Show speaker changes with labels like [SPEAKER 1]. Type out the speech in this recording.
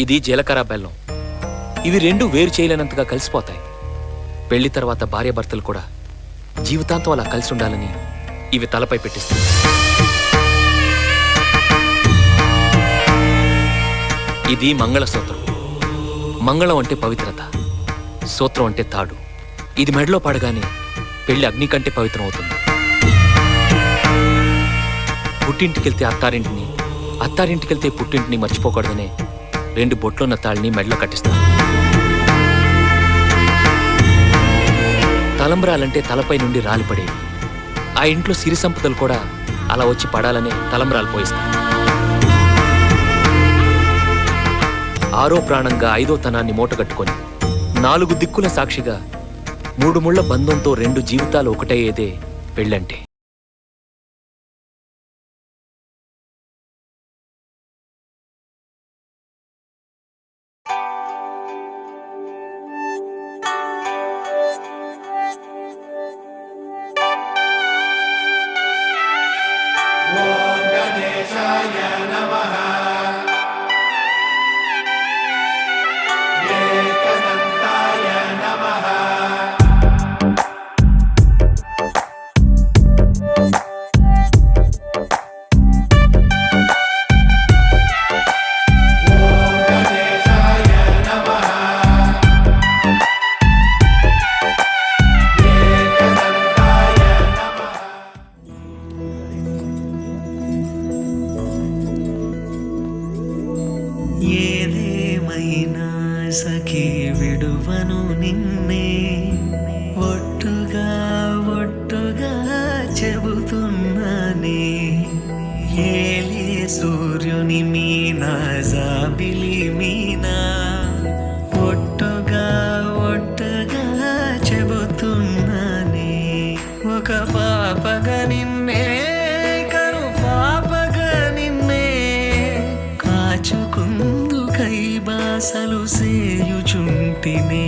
[SPEAKER 1] ఇది జీలకర్ర బెల్లం. ఇవి రెండు వేరు చేయలేనంతగా కలిసిపోతాయి. పెళ్లి తర్వాత భార్యాభర్తలు కూడా జీవితాంతం అలా కలిసి ఉండాలని ఇవి తలపై పెట్టిస్తుంది. ఇది మంగళసూత్రం. మంగళం అంటే పవిత్రత, సూత్రం అంటే తాడు. ఇది మెడలో పడగానే పెళ్లి అగ్ని కంటే పవిత్రం అవుతుంది. పుట్టింటికెళ్తే అత్తారింటిని, అత్తారింటికెళ్తే పుట్టింటిని మర్చిపోకూడదనే 2 బొట్లున్న తాళ్ళని మెడలో కట్టిస్తారు. తలంబ్రాలంటే తలపై నుండి రాలిపడేవి. ఆ ఇంట్లో సిరి సంపదలు కూడా అలా వచ్చి పడాలనే తలంబ్రాలు పోయిస్తారు. 6వ ప్రాణంగా 5వ తనాన్ని మూటగట్టుకొని 4 దిక్కుల సాక్షిగా 3 ముళ్ల బంధంతో 2 జీవితాలు ఒకటయ్యేదే పెళ్ళంటే.
[SPEAKER 2] ఏదేమైనా సఖీ విడువను నిన్నే, ఒట్టుగా ఒట్టుగా చెబుతున్నానే. ఏలే సూర్యుని మీనా జాబిలి మీనా, ఒట్టుగా ఒట్టుగా చెబుతున్నానే. ఒక పాపగా నిన్నే, కను పాపగా నిన్నే కాచుకుందుకై బాసలు సేయుచుంటినే.